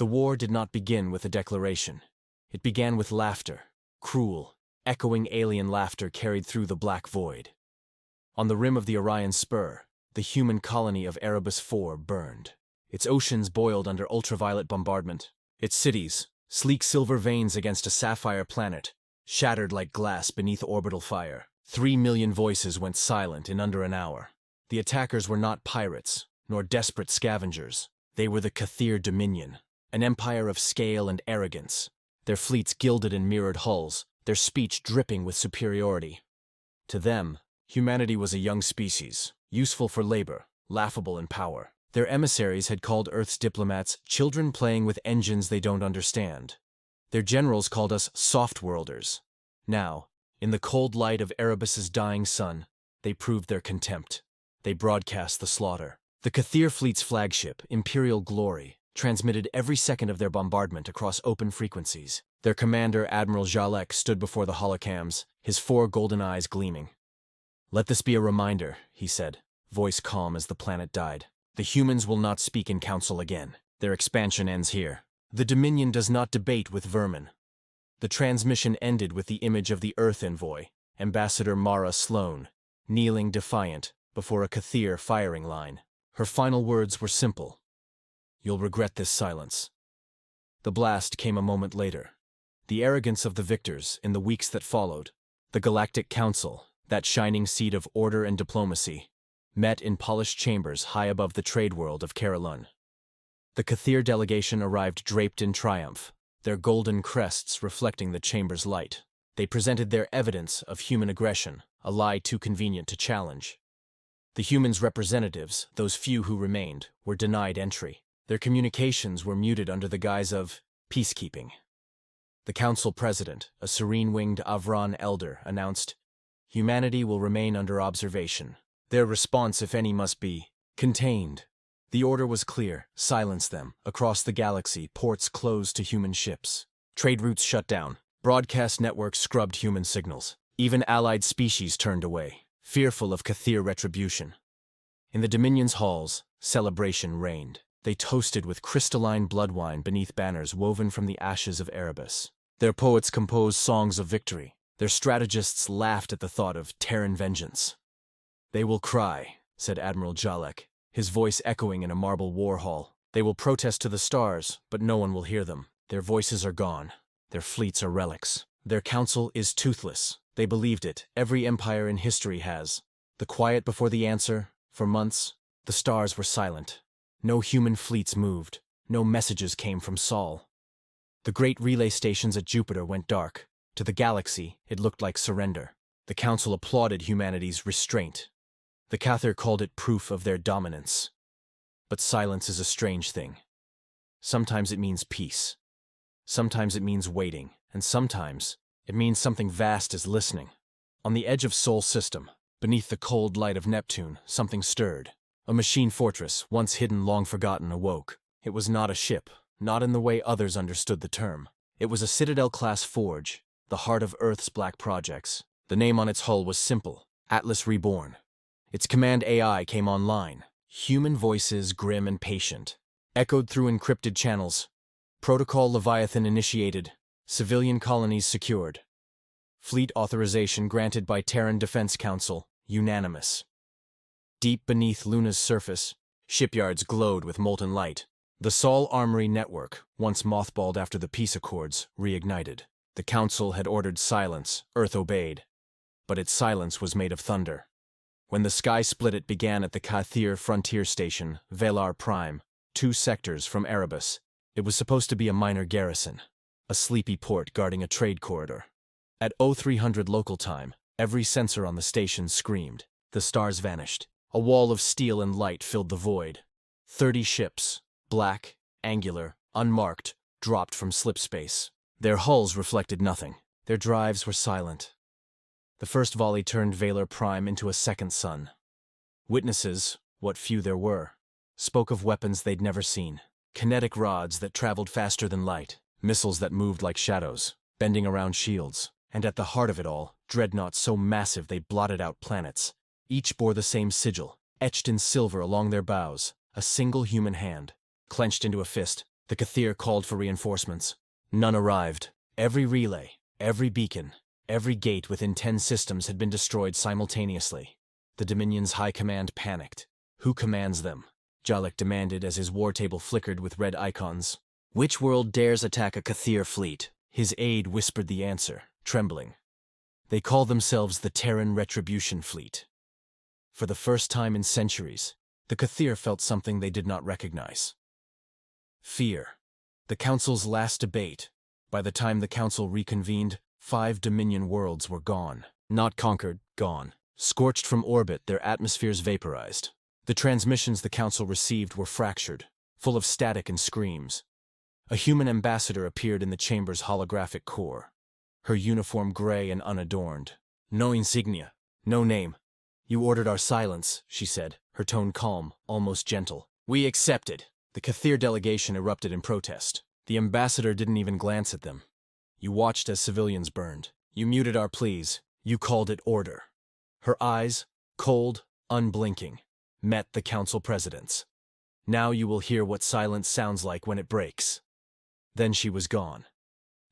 The war did not begin with a declaration. It began with laughter, cruel, echoing alien laughter carried through the black void. On the rim of the Orion Spur, the human colony of Erebus IV burned. Its oceans boiled under ultraviolet bombardment. Its cities, sleek silver veins against a sapphire planet, shattered like glass beneath orbital fire. 3 million voices went silent in under an hour. The attackers were not pirates, nor desperate scavengers. They were the Cathir Dominion, an empire of scale and arrogance, their fleets gilded and mirrored hulls, their speech dripping with superiority. To them, humanity was a young species, useful for labor, laughable in power. Their emissaries had called Earth's diplomats children playing with engines they don't understand. Their generals called us soft-worlders. Now, in the cold light of Erebus's dying sun, they proved their contempt. They broadcast the slaughter. The Cathir fleet's flagship, Imperial Glory, transmitted every second of their bombardment across open frequencies. Their commander, Admiral Jalek, stood before the holocams, his 4 golden eyes gleaming. "Let this be a reminder," he said, voice calm as the planet died. "The humans will not speak in council again. Their expansion ends here. The Dominion does not debate with vermin." The transmission ended with the image of the Earth envoy, Ambassador Mara Sloan, kneeling defiant before a Cathir firing line. Her final words were simple. "You'll regret this silence." The blast came a moment later. The arrogance of the victors in the weeks that followed. The Galactic Council, that shining seat of order and diplomacy, met in polished chambers high above the trade world of Carolun. The Cathir delegation arrived draped in triumph, their golden crests reflecting the chamber's light. They presented their evidence of human aggression, a lie too convenient to challenge. The humans' representatives, those few who remained, were denied entry. Their communications were muted under the guise of peacekeeping. The council president, a serene-winged Avran elder, announced, "Humanity will remain under observation. Their response, if any, must be contained." The order was clear: silence them. Across the galaxy, ports closed to human ships. Trade routes shut down. Broadcast networks scrubbed human signals. Even allied species turned away, fearful of Cathir retribution. In the Dominion's halls, celebration reigned. They toasted with crystalline blood wine beneath banners woven from the ashes of Erebus. Their poets composed songs of victory. Their strategists laughed at the thought of Terran vengeance. "They will cry," said Admiral Jalek, his voice echoing in a marble war hall. "They will protest to the stars, but no one will hear them. Their voices are gone. Their fleets are relics. Their council is toothless. They believed it. Every empire in history has. The quiet before the answer. For months, the stars were silent. No human fleets moved. No messages came from Sol. The great relay stations at Jupiter went dark. To the galaxy, it looked like surrender. The council applauded humanity's restraint. The Cathir called it proof of their dominance. But silence is a strange thing. Sometimes it means peace. Sometimes it means waiting. And sometimes it means something vast is listening. On the edge of Sol system, beneath the cold light of Neptune, something stirred. A machine fortress, once hidden, long forgotten, awoke. It was not a ship, not in the way others understood the term. It was a Citadel-class forge, the heart of Earth's black projects. The name on its hull was simple: Atlas Reborn. Its command AI came online. Human voices, grim and patient, echoed through encrypted channels. Protocol Leviathan initiated. Civilian colonies secured. Fleet authorization granted by Terran Defense Council, unanimous. Deep beneath Luna's surface, shipyards glowed with molten light. The Sol Armory network, once mothballed after the peace accords, reignited. The Council had ordered silence. Earth obeyed. But its silence was made of thunder. When the sky split, it began at the Cathir frontier station, Velar Prime, 2 sectors from Erebus. It was supposed to be a minor garrison, a sleepy port guarding a trade corridor. At 0300 local time, every sensor on the station screamed. The stars vanished. A wall of steel and light filled the void. 30 ships, black, angular, unmarked, dropped from slipspace. Their hulls reflected nothing. Their drives were silent. The first volley turned Velar Prime into a second sun. Witnesses, what few there were, spoke of weapons they'd never seen. Kinetic rods that traveled faster than light. Missiles that moved like shadows, bending around shields. And at the heart of it all, dreadnoughts so massive they blotted out planets. Each bore the same sigil, etched in silver along their bows, a single human hand. Clenched into a fist, The Kathir called for reinforcements. None arrived. Every relay, every beacon, every gate within 10 systems had been destroyed simultaneously. The Dominion's high command panicked. Who commands them? Jalek demanded as his war table flickered with red icons. Which world dares attack a Kathir fleet? His aide whispered the answer, trembling. They call themselves the Terran Retribution Fleet. For the first time in centuries, the Kathir felt something they did not recognize. Fear. The Council's last debate. By the time the Council reconvened, 5 Dominion worlds were gone. Not conquered, gone. Scorched from orbit, their atmospheres vaporized. The transmissions the Council received were fractured, full of static and screams. A human ambassador appeared in the chamber's holographic core. Her uniform gray and unadorned. No insignia, no name. You ordered our silence, she said, her tone calm, almost gentle. We accepted. The Kathir delegation erupted in protest. The ambassador didn't even glance at them. You watched as civilians burned. You muted our pleas. You called it order. Her eyes, cold, unblinking, met the Council President's. Now you will hear what silence sounds like when it breaks. Then she was gone.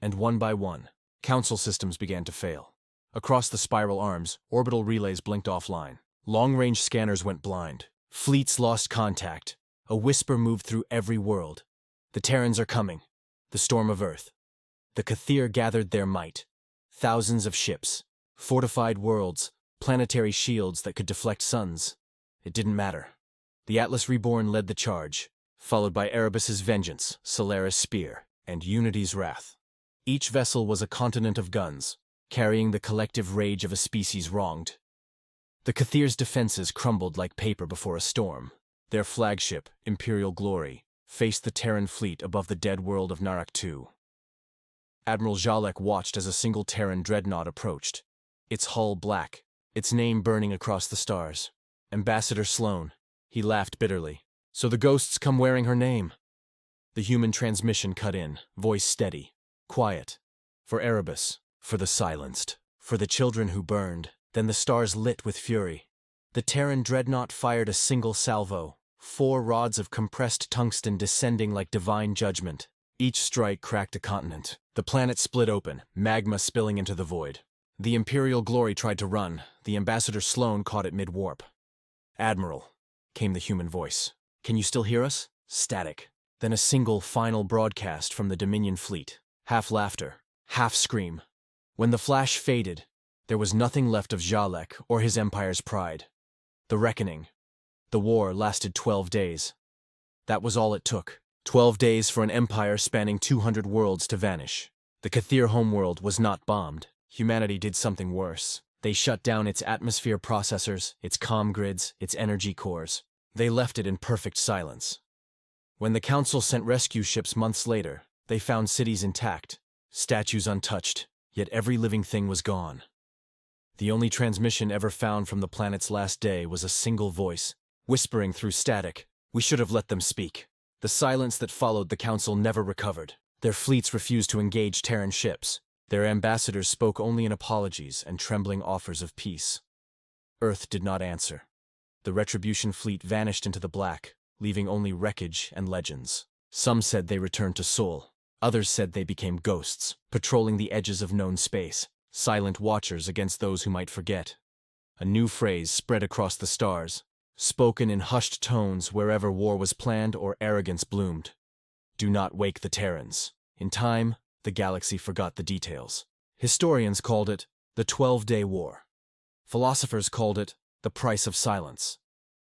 And one by one, Council systems began to fail. Across the spiral arms, orbital relays blinked offline. Long-range scanners went blind. Fleets lost contact. A whisper moved through every world. The Terrans are coming. The storm of Earth. The Kathir gathered their might. Thousands of ships, fortified worlds, planetary shields that could deflect suns. It didn't matter. The Atlas Reborn led the charge, followed by Erebus's Vengeance, Solaris' Spear, and Unity's Wrath. Each vessel was a continent of guns, carrying the collective rage of a species wronged. The Kathir's defenses crumbled like paper before a storm. Their flagship, Imperial Glory, faced the Terran fleet above the dead world of Narak II. Admiral Jalek watched as a single Terran dreadnought approached, its hull black, its name burning across the stars. Ambassador Sloan. He laughed bitterly. So the ghosts come wearing her name. The human transmission cut in, voice steady, quiet. For Erebus, for the silenced, for the children who burned. Then the stars lit with fury. The Terran dreadnought fired a single salvo, 4 rods of compressed tungsten descending like divine judgment. Each strike cracked a continent. The planet split open, magma spilling into the void. The Imperial Glory tried to run. The Ambassador Sloan caught it mid-warp. Admiral, came the human voice. Can you still hear us? Static. Then a single final broadcast from the Dominion fleet. Half laughter, half scream. When the flash faded, there was nothing left of Jalek or his empire's pride. The reckoning. The war lasted 12 days. That was all it took. 12 days for an empire spanning 200 worlds to vanish. The Kathir homeworld was not bombed. Humanity did something worse. They shut down its atmosphere processors, its comm grids, its energy cores. They left it in perfect silence. When the Council sent rescue ships months later, they found cities intact, statues untouched, yet every living thing was gone. The only transmission ever found from the planet's last day was a single voice, whispering through static. We should have let them speak. The silence that followed the Council never recovered. Their fleets refused to engage Terran ships. Their ambassadors spoke only in apologies and trembling offers of peace. Earth did not answer. The Retribution fleet vanished into the black, leaving only wreckage and legends. Some said they returned to Sol. Others said they became ghosts, patrolling the edges of known space, silent watchers against those who might forget. A new phrase spread across the stars, spoken in hushed tones wherever war was planned or arrogance bloomed. Do not wake the Terrans. In time, the galaxy forgot the details. Historians called it the 12-Day War. Philosophers called it the price of silence.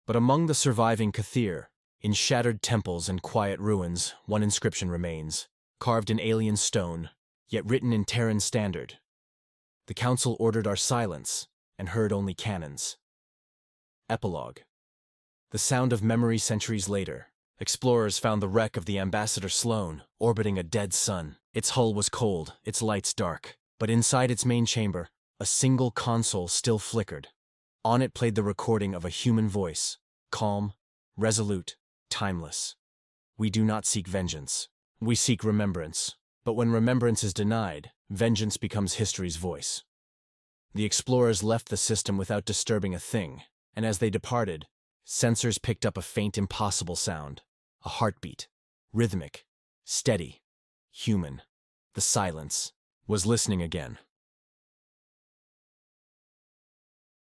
But among the surviving Kathir, in shattered temples and quiet ruins, one inscription remains, carved in alien stone, yet written in Terran standard. The Council ordered our silence and heard only cannons. Epilogue. The sound of memory centuries later. Explorers found the wreck of the Ambassador Sloan, orbiting a dead sun. Its hull was cold, its lights dark, but inside its main chamber, a single console still flickered. On it played the recording of a human voice, calm, resolute, timeless. We do not seek vengeance. We seek remembrance. But when remembrance is denied, vengeance becomes history's voice. The explorers left the system without disturbing a thing, and as they departed, sensors picked up a faint, impossible sound. A heartbeat. Rhythmic. steady, human. The silence was listening again.